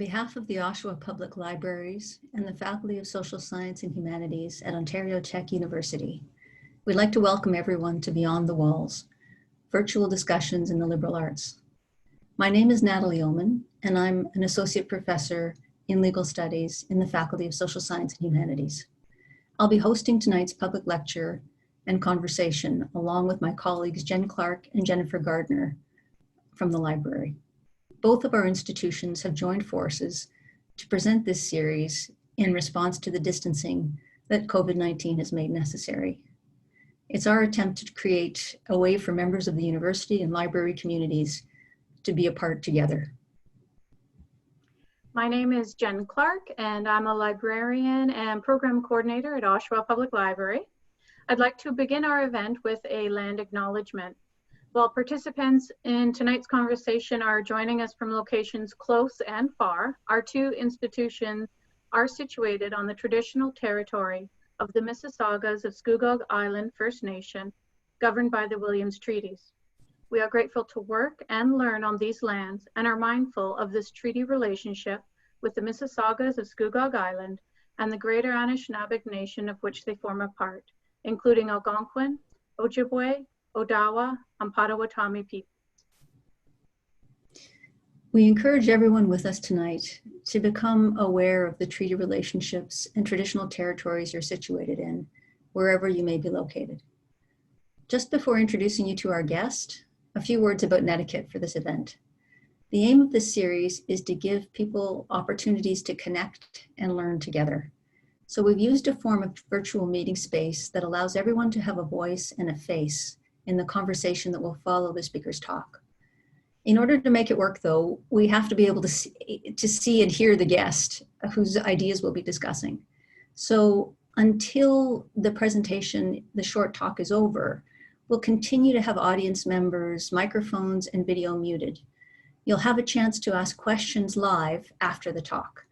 behalf of the Oshawa Public Libraries and the Faculty of Social Science and Humanities at Ontario Tech University, we'd like to welcome everyone to Beyond the Walls, virtual discussions in the liberal arts. My name is Natalie Oman, and I'm an associate professor in legal studies in the Faculty of Social Science and Humanities. I'll be hosting tonight's public lecture and conversation along with my colleagues Jen Clark and Jennifer Gardner from the library. Both of our institutions have joined forces to present this series in response to the distancing that COVID-19 has made necessary. It's our attempt to create a way for members of the university and library communities to be apart together. My name is Jen Clark, and I'm a librarian and program coordinator at Oshawa Public Library. I'd like to begin our event with a land acknowledgement. While participants in tonight's conversation are joining us from locations close and far, our two institutions are situated on the traditional territory of the Mississaugas of Scugog Island First Nation, governed by the Williams Treaties. We are grateful to work and learn on these lands and are mindful of this treaty relationship with the Mississaugas of Scugog Island and the Greater Anishinaabe Nation of which they form a part, including Algonquin, Ojibwe, Odawa, and Potawatomi people. We encourage everyone with us tonight to become aware of the treaty relationships and traditional territories you're situated in, wherever you may be located. Just before introducing you to our guest, a few words about etiquette for this event. The aim of this series is to give people opportunities to connect and learn together. So we've used a form of virtual meeting space that allows everyone to have a voice and a face in the conversation that will follow the speaker's talk. In order to make it work though, we have to be able to see and hear the guest whose ideas we'll be discussing. So until the presentation, the short talk is over, we'll continue to have audience members, microphones, and video muted. You'll have a chance to ask questions live after the talk.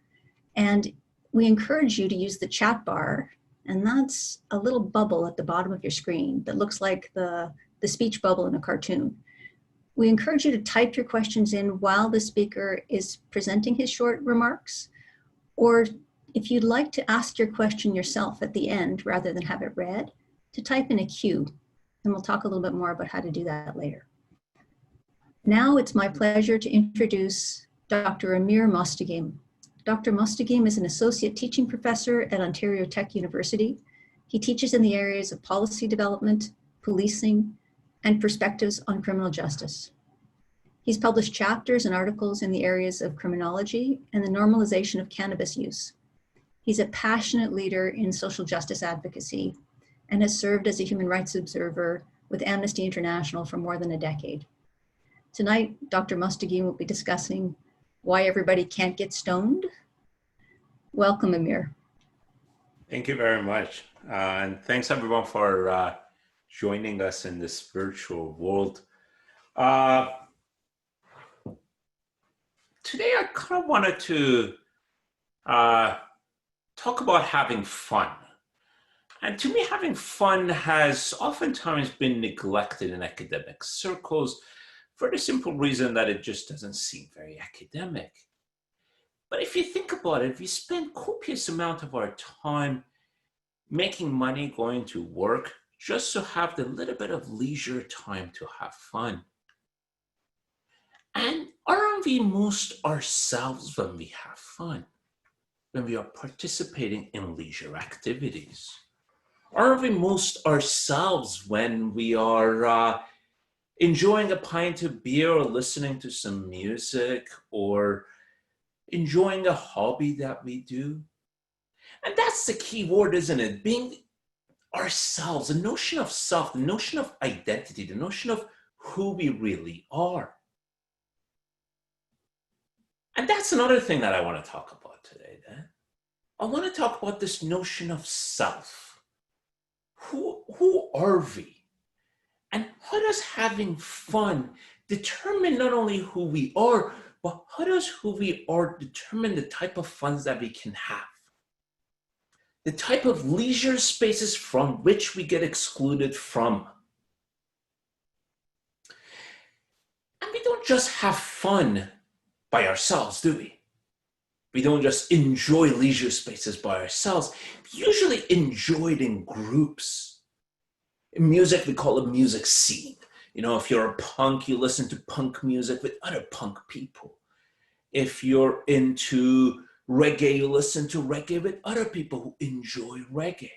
And we encourage you to use the chat bar, and that's a little bubble at the bottom of your screen that looks like the speech bubble in a cartoon. We encourage you to type your questions in while the speaker is presenting his short remarks, or if you'd like to ask your question yourself at the end rather than have it read, to type in a Q, and we'll talk a little bit more about how to do that later. Now it's my pleasure to introduce Dr. Amir Mostaghim. Dr. Mostaghim is an associate teaching professor at Ontario Tech University. He teaches in the areas of policy development, policing, and perspectives on criminal justice. He's published chapters and articles in the areas of criminology and the normalization of cannabis use. He's a passionate leader in social justice advocacy and has served as a human rights observer with Amnesty International for more than a decade. Tonight, Dr. Mostaghim will be discussing why everybody can't get stoned. Welcome, Amir. Thank you very much. And thanks everyone for joining us in this virtual world. Today, I kind of wanted to talk about having fun. And to me, having fun has oftentimes been neglected in academic circles for the simple reason that it just doesn't seem very academic. But if you think about it, we spend copious amount of our time making money going to work just to have the little bit of leisure time to have fun. And aren't we most ourselves when we have fun? When we are participating in leisure activities? Aren't we most ourselves when we are enjoying a pint of beer or listening to some music or enjoying a hobby that we do? And that's the key word, isn't it? Being ourselves, the notion of self, the notion of identity, the notion of who we really are. And that's another thing that I want to talk about today then. I want to talk about this notion of self. Who are we? And how does having fun determine not only who we are, but how does who we are determine the type of funds that we can have? The type of leisure spaces from which we get excluded from. And we don't just have fun by ourselves, do we? We don't just enjoy leisure spaces by ourselves. We usually enjoy it in groups. In music, we call it music scene. You know, if you're a punk, you listen to punk music with other punk people. If you're into reggae, you listen to reggae with other people who enjoy reggae.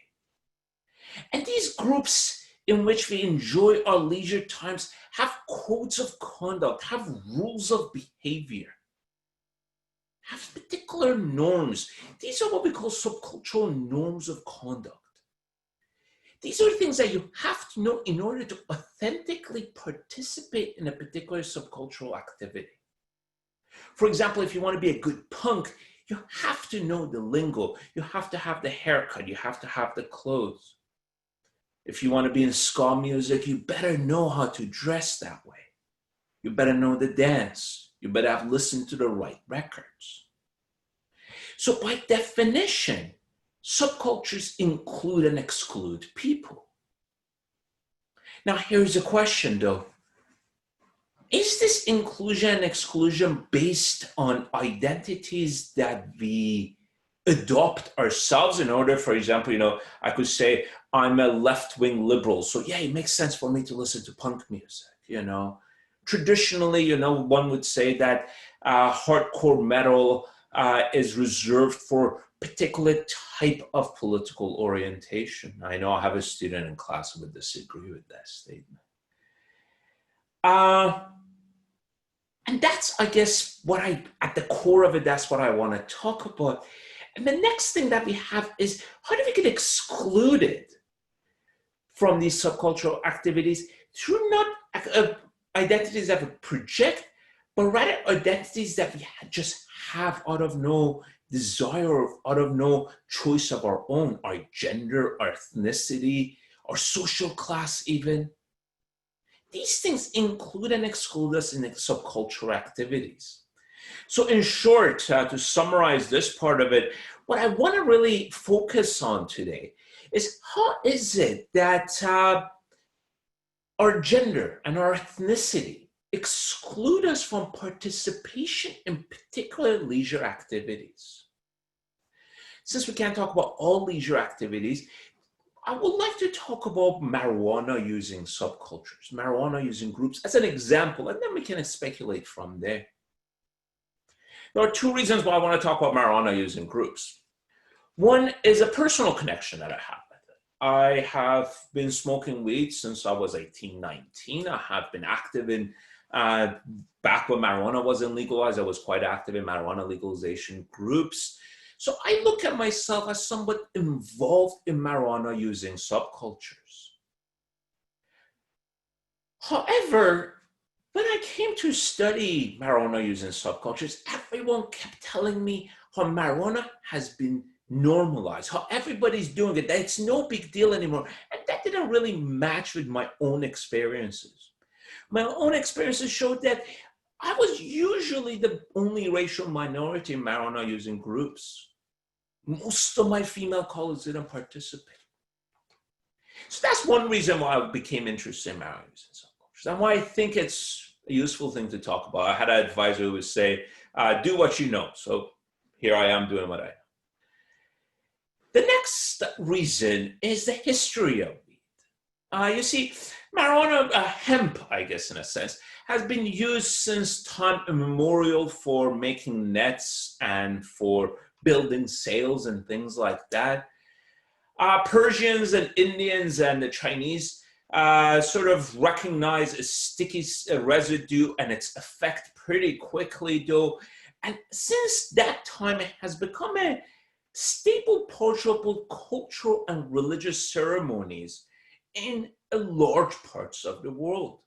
And these groups in which we enjoy our leisure times have codes of conduct, have rules of behavior, have particular norms. These are what we call subcultural norms of conduct. These are things that you have to know in order to authentically participate in a particular subcultural activity. For example, if you want to be a good punk, you have to know the lingo. You have to have the haircut. You have to have the clothes. If you want to be in ska music, you better know how to dress that way. You better know the dance. You better have listened to the right records. So by definition, subcultures include and exclude people. Now, here's a question though. Is this inclusion and exclusion based on identities that we adopt ourselves in order, for example, you know, I could say I'm a left-wing liberal, so yeah, it makes sense for me to listen to punk music, you know. Traditionally, you know, one would say that hardcore metal is reserved for particular type of political orientation. I know I have a student in class who would disagree with that statement. And that's, I guess, at the core of it, that's what I want to talk about. And the next thing that we have is how do we get excluded from these subcultural activities through not identities that we project, but rather identities that we just have out of no desire, out of no choice of our own, our gender, our ethnicity, our social class even. These things include and exclude us in subcultural activities. So in short, to summarize this part of it, what I want to really focus on today is how is it that our gender and our ethnicity exclude us from participation in particular leisure activities. Since we can't talk about all leisure activities, I would like to talk about marijuana using subcultures, marijuana using groups as an example, and then we can speculate from there. There are two reasons why I want to talk about marijuana using groups. One is a personal connection that I have with it. I have been smoking weed since I was 18, 19. I have been active in, back when marijuana wasn't legalized, I was quite active in marijuana legalization groups. So I look at myself as somewhat involved in marijuana using subcultures. However, when I came to study marijuana using subcultures, everyone kept telling me how marijuana has been normalized, how everybody's doing it, that it's no big deal anymore. And that didn't really match with my own experiences. My own experiences showed that I was usually the only racial minority in marijuana using groups. Most of my female colleagues didn't participate. So that's one reason why I became interested in marijuana using subcultures and why I think it's a useful thing to talk about. I had an advisor who would say, do what you know. So here I am doing what I know. The next reason is the history of weed. You see, marijuana, hemp, I guess in a sense, has been used since time immemorial for making nets and for building sails and things like that. Persians and Indians and the Chinese sort of recognize a sticky residue and its effect pretty quickly though. And since that time, it has become a staple part of both cultural and religious ceremonies in large parts of the world.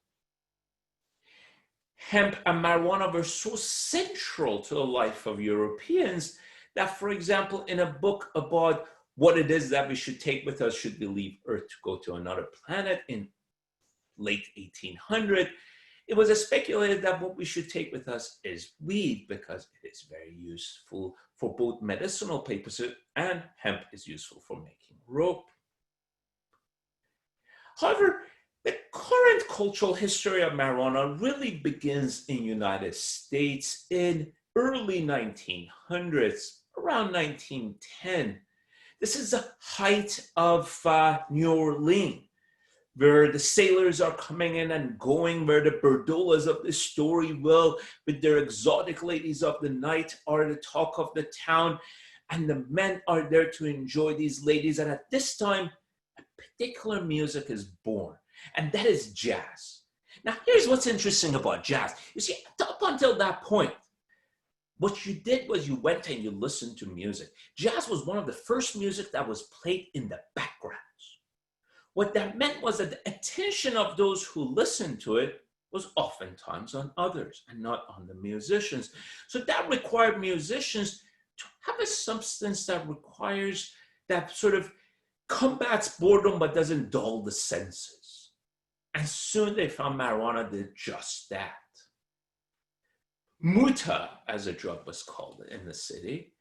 Hemp and marijuana were so central to the life of Europeans that, for example, in a book about what it is that we should take with us should we leave Earth to go to another planet in late 1800, it was speculated that what we should take with us is weed because it is very useful for both medicinal purposes and hemp is useful for making rope. However, the current cultural history of marijuana really begins in the United States in early 1900s, around 1910. This is the height of New Orleans, where the sailors are coming in and going, where the Berdolas of the story will, with their exotic ladies of the night, are the talk of the town, and the men are there to enjoy these ladies. And at this time, a particular music is born, and that is jazz. Now, here's what's interesting about jazz. You see, up until that point, what you did was you went and you listened to music. Jazz was one of the first music that was played in the backgrounds. What that meant was that the attention of those who listened to it was oftentimes on others and not on the musicians. So that required musicians to have a substance that requires, that sort of combats boredom but doesn't dull the senses. And soon they found marijuana did just that. Muta, as a drug was called in the city,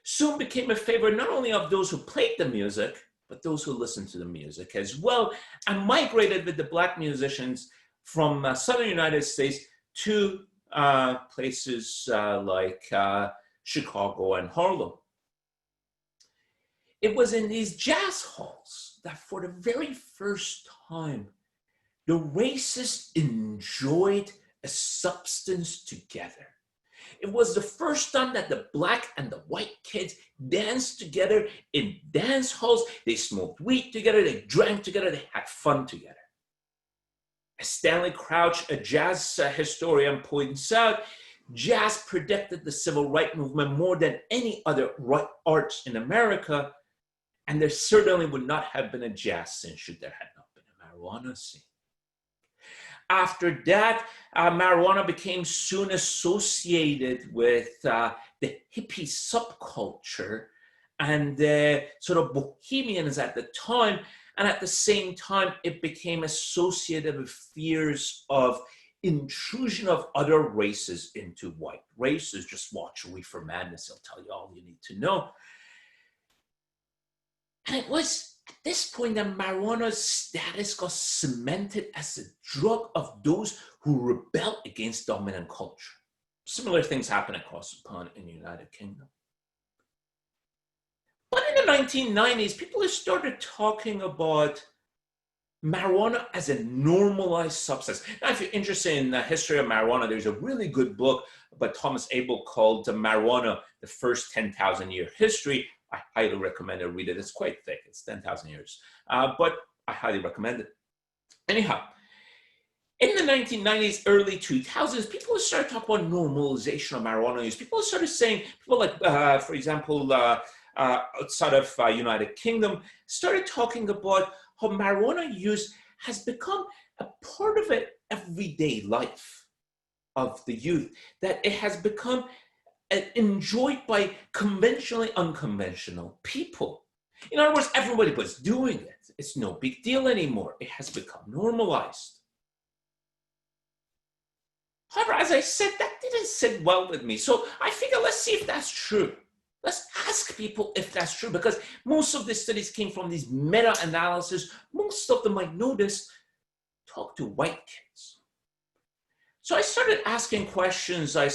soon became a favorite not only of those who played the music, but those who listened to the music as well, and migrated with the Black musicians from southern United States to places like Chicago and Harlem. It was in these jazz halls that for the very first time, the races enjoyed a substance together. It was the first time that the Black and the white kids danced together in dance halls. They smoked weed together, they drank together, they had fun together. As Stanley Crouch, a jazz historian, points out, jazz predicted the civil rights movement more than any other arts in America, and there certainly would not have been a jazz scene should there had not been a marijuana scene. After that, marijuana became soon associated with the hippie subculture and the sort of bohemians at the time. And at the same time, it became associated with fears of intrusion of other races into white races. Just watch Reefer Madness, it'll tell you all you need to know. And it was at this point that marijuana's status got cemented as a drug of those who rebel against dominant culture. Similar things happen across the pond in the United Kingdom. But in the 1990s, people started talking about marijuana as a normalized substance. Now, if you're interested in the history of marijuana, there's a really good book by Thomas Abel called Marijuana, the First 10,000 Year History. I highly recommend it. Read it. It's quite thick. It's 10,000 years. But I highly recommend it. Anyhow, in the 1990s, early 2000s, people started talking about normalization of marijuana use. People started saying, people like, for example, outside of United Kingdom, started talking about how marijuana use has become a part of an everyday life of the youth, that it has become enjoyed by conventionally unconventional people. In other words, everybody was doing it. It's no big deal anymore. It has become normalized. However, as I said, that didn't sit well with me. So I figured, let's see if that's true. Let's ask people if that's true, because most of the studies came from these meta-analysis. Most of them, I noticed, talk to white kids. So I started asking questions. I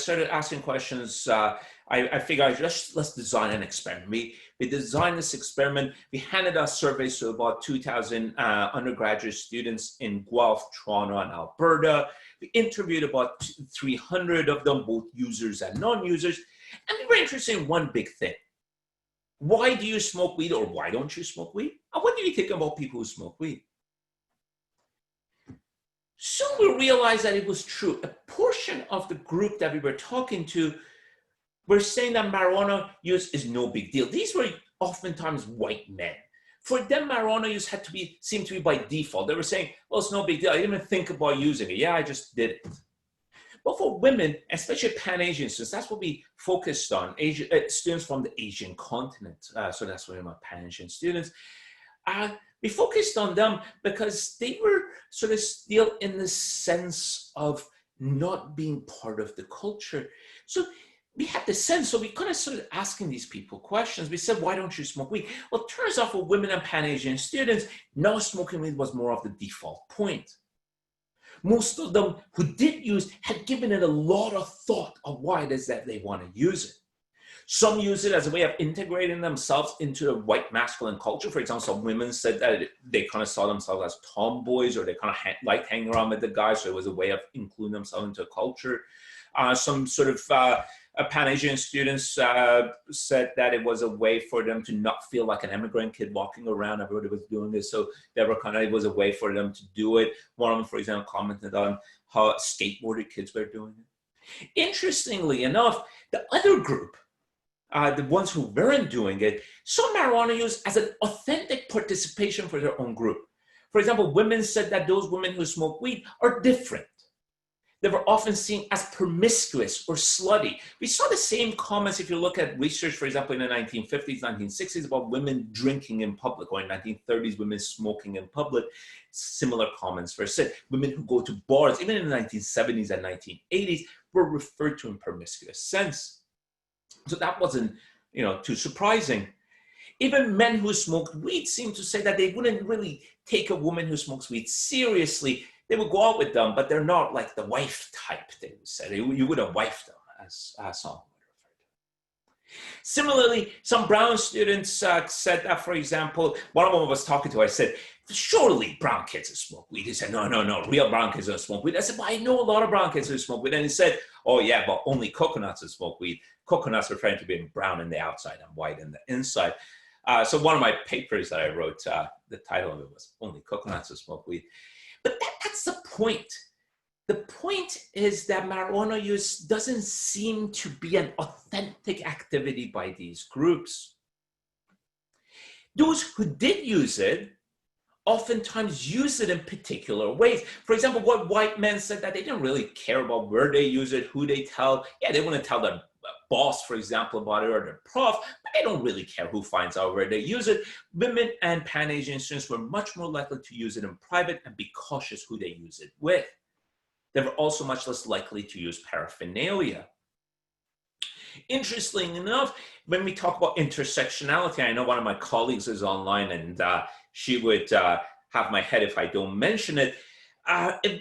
figured let's design an experiment. We designed this experiment. We Haneda Survey to about 2,000 undergraduate students in Guelph, Toronto, and Alberta. We interviewed about 300 of them, both users and non-users. And we were interested in one big thing. Why do you smoke weed, or why don't you smoke weed? And what do you think about people who smoke weed? Soon we realized that it was true. A portion of the group that we were talking to were saying that marijuana use is no big deal. These were oftentimes white men. For them, marijuana use seemed to be by default. They were saying, well, it's no big deal. I didn't even think about using it. Yeah, I just did it. But for women, especially Pan-Asian students, that's what we focused on, students from the Asian continent. So that's why my Pan-Asian students. We focused on them because they were sort of still in the sense of not being part of the culture. So we had the sense, so we kind of started asking these people questions. We said, why don't you smoke weed? Well, it turns out for women and Pan-Asian students, no smoking weed was more of the default point. Most of them who did use had given it a lot of thought of why it is that they want to use it. Some use it as a way of integrating themselves into the white masculine culture. For example, some women said that they kind of saw themselves as tomboys, or they kind of liked hanging around with the guys, so it was a way of including themselves into a culture. Some sort of Pan-Asian students said that it was a way for them to not feel like an immigrant kid walking around. Everybody was doing this, so they were it was a way for them to do it. One of them, for example, commented on how skateboarder kids were doing it. Interestingly enough, the other group, the ones who weren't doing it, saw marijuana use as an authentic participation for their own group. For example, women said that those women who smoke weed are different. They were often seen as promiscuous or slutty. We saw the same comments if you look at research, for example, in the 1950s, 1960s, about women drinking in public, or in 1930s, women smoking in public. Similar comments were said. Women who go to bars, even in the 1970s and 1980s, were referred to in promiscuous sense. So that wasn't, too surprising. Even men who smoked weed seemed to say that they wouldn't really take a woman who smokes weed seriously. They would go out with them, but they're not like the wife type, they would say. You wouldn't wife them, as some would refer to. Similarly, some brown students said that, for example, one of them I was talking to, I said, surely brown kids smoke weed. He said, no, real brown kids don't smoke weed. I said, well, I know a lot of brown kids who smoke weed. And he said, oh yeah, but only coconuts smoke weed. Coconuts referring to being brown in the outside and white in the inside. So one of my papers that I wrote, the title of it was Only Coconuts Smoke Weed. But that's the point. The point is that marijuana use doesn't seem to be an authentic activity by these groups. Those who did use it oftentimes use it in particular ways. For example, what white men said that they didn't really care about where they use it, who they tell. Yeah, they want to tell their boss, for example, about it, or their prof, but they don't really care who finds out where they use it. Women and Pan-Asian students were much more likely to use it in private and be cautious who they use it with. They were also much less likely to use paraphernalia. Interestingly enough, when we talk about intersectionality, I know one of my colleagues is online, and she would have my head if I don't mention it.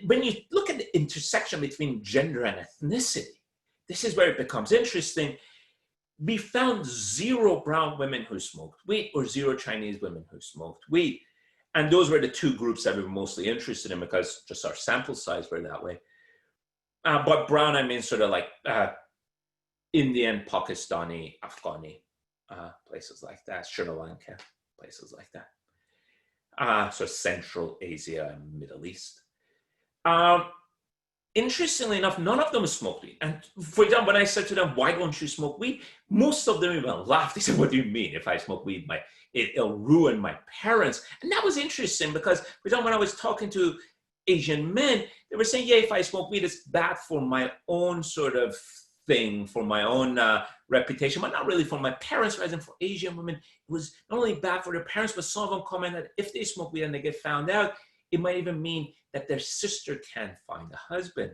When you look at the intersection between gender and ethnicity, this is where it becomes interesting. We found 0 brown women who smoked weed, or 0 Chinese women who smoked weed. And those were the 2 groups that we were mostly interested in, because just our sample size were that way. But brown, I mean sort of like Indian, Pakistani, Afghani, places like that, Sri Lanka, places like that. So Central Asia and Middle East. Interestingly enough, none of them smoked weed. And for example, when I said to them, why don't you smoke weed? Most of them even laughed. They said, what do you mean? If I smoke weed, it'll ruin my parents. And that was interesting because, for example, when I was talking to Asian men, they were saying, yeah, if I smoke weed, it's bad for my own sort of thing, for my own reputation, but not really for my parents. Whereas for Asian women, it was not only bad for their parents, but some of them commented that if they smoke weed and they get found out, it might even mean that their sister can't find a husband,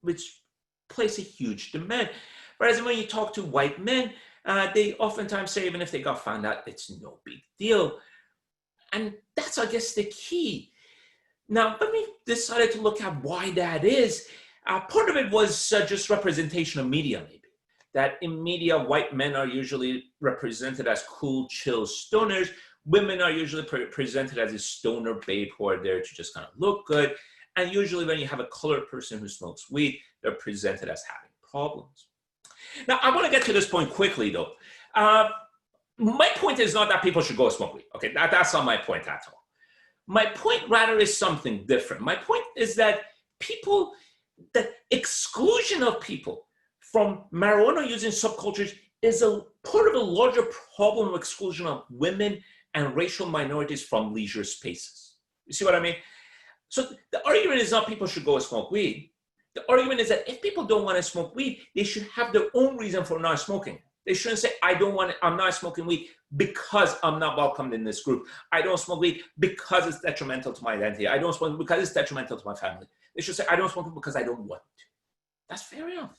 which places a huge demand. Whereas when you talk to white men, they oftentimes say even if they got found out, it's no big deal. And that's, I guess, the key. Now, when we decided to look at why that is, part of it was just representation of media, maybe. That in media, white men are usually represented as cool, chill stoners. Women are usually presented as a stoner babe who are there to just kind of look good. And usually when you have a colored person who smokes weed, they're presented as having problems. Now, I want to get to this point quickly, though. My point is not that people should go smoke weed. Okay, that's not my point at all. My point rather is something different. My point is that the exclusion of people from marijuana using subcultures is a part of a larger problem of exclusion of women and racial minorities from leisure spaces. You see what I mean? So the argument is not people should go and smoke weed. The argument is that if people don't want to smoke weed, they should have their own reason for not smoking. They shouldn't say, I'm not smoking weed because I'm not welcomed in this group. I don't smoke weed because it's detrimental to my identity. I don't smoke because it's detrimental to my family. They should say, I don't smoke because I don't want to. That's fair enough.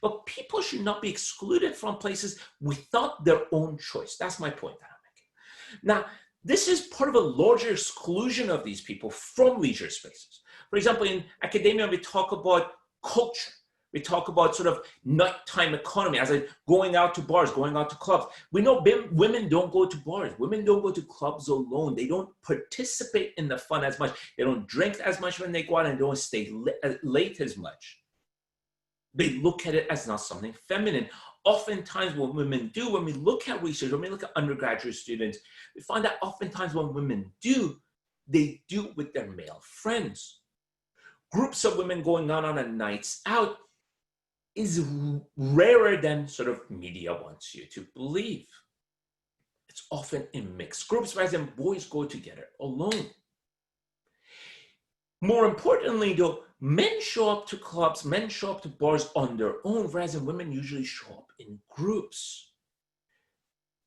But people should not be excluded from places without their own choice. That's my point that I'm making. Now, this is part of a larger exclusion of these people from leisure spaces. For example, in academia, we talk about culture. We talk about sort of nighttime economy, as in going out to bars, going out to clubs. We know women don't go to bars. Women don't go to clubs alone. They don't participate in the fun as much. They don't drink as much when they go out, and don't stay late as much. They look at it as not something feminine. Oftentimes what women do, when we look at research, when we look at undergraduate students, we find that oftentimes what women do, they do with their male friends. Groups of women going out on a nights out is rarer than sort of media wants you to believe. It's often in mixed groups, whereas then boys go together alone. More importantly though, men show up to clubs, men show up to bars on their own, whereas then women usually show up in groups.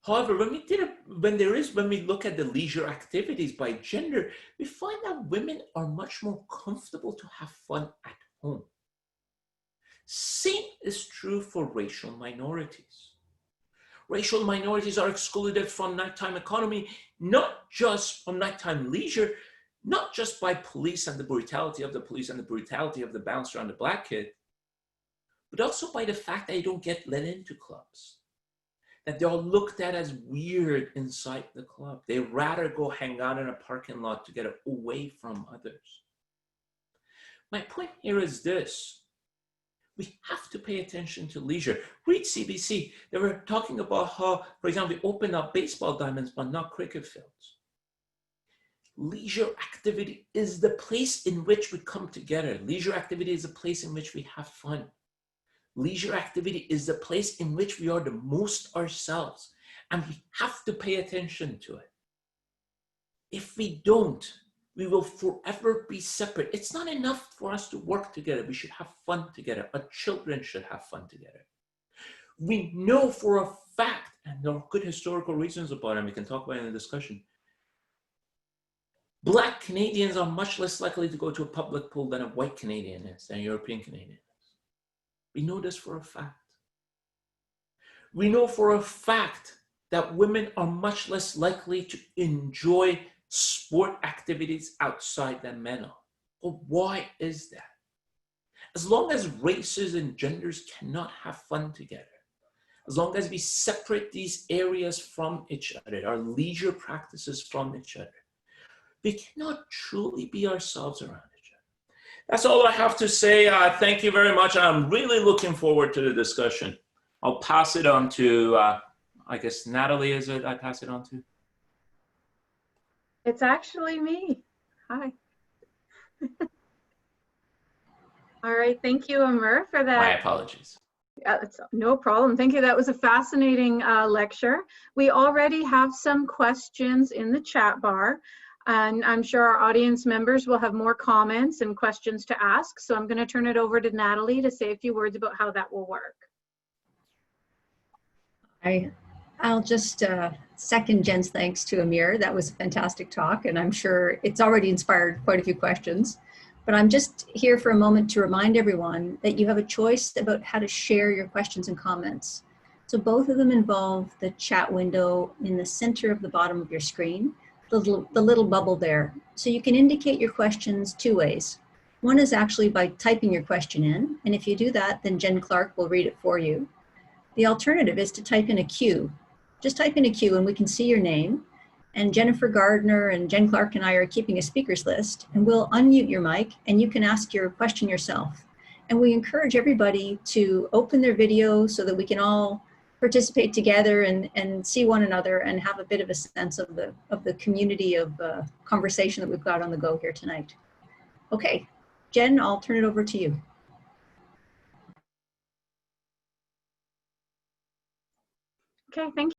However, when we look at the leisure activities by gender, we find that women are much more comfortable to have fun at home. Same is true for racial minorities. Racial minorities are excluded from nighttime economy, not just from nighttime leisure, not just by police and the brutality of the police and the brutality of the bouncer and the black kid, but also by the fact that they don't get let into clubs, that they're looked at as weird inside the club. They rather go hang out in a parking lot to get away from others. My point here is this. We have to pay attention to leisure. Read CBC. They were talking about how, for example, we open up baseball diamonds, but not cricket fields. Leisure activity is the place in which we come together. Leisure activity is the place in which we have fun. Leisure activity is the place in which we are the most ourselves, and we have to pay attention to it. If we don't, we will forever be separate. It's not enough for us to work together. We should have fun together. Our children should have fun together. We know for a fact, and there are good historical reasons about it, and we can talk about it in the discussion, Black Canadians are much less likely to go to a public pool than a white Canadian is, than a European Canadian is. We know this for a fact. We know for a fact that women are much less likely to enjoy sport activities outside than men are. Well, why is that? As long as races and genders cannot have fun together, as long as we separate these areas from each other, our leisure practices from each other, we cannot truly be ourselves around each other. That's all I have to say. Thank you very much. I'm really looking forward to the discussion. I'll pass it on to, I guess, Natalie, is it I pass it on to? It's actually me. Hi. All right, thank you, Amir, for that. My apologies. It's no problem. Thank you. That was a fascinating lecture. We already have some questions in the chat bar, and I'm sure our audience members will have more comments and questions to ask. So I'm going to turn it over to Natalie to say a few words about how that will work. I'll just second Jen's thanks to Amir. That was a fantastic talk, and I'm sure it's already inspired quite a few questions. But I'm just here for a moment to remind everyone that you have a choice about how to share your questions and comments. So both of them involve the chat window in the center of the bottom of your screen, the little bubble there. So you can indicate your questions two ways. One is actually by typing your question in, and if you do that, then Jen Clark will read it for you. The alternative is to type in a Q. Just type in a Q and we can see your name. And Jennifer Gardner and Jen Clark and I are keeping a speakers list, and we'll unmute your mic and you can ask your question yourself. And we encourage everybody to open their video so that we can all participate together and see one another and have a bit of a sense of the community of conversation that we've got on the go here tonight. Okay, Jen, I'll turn it over to you. Okay, thank you.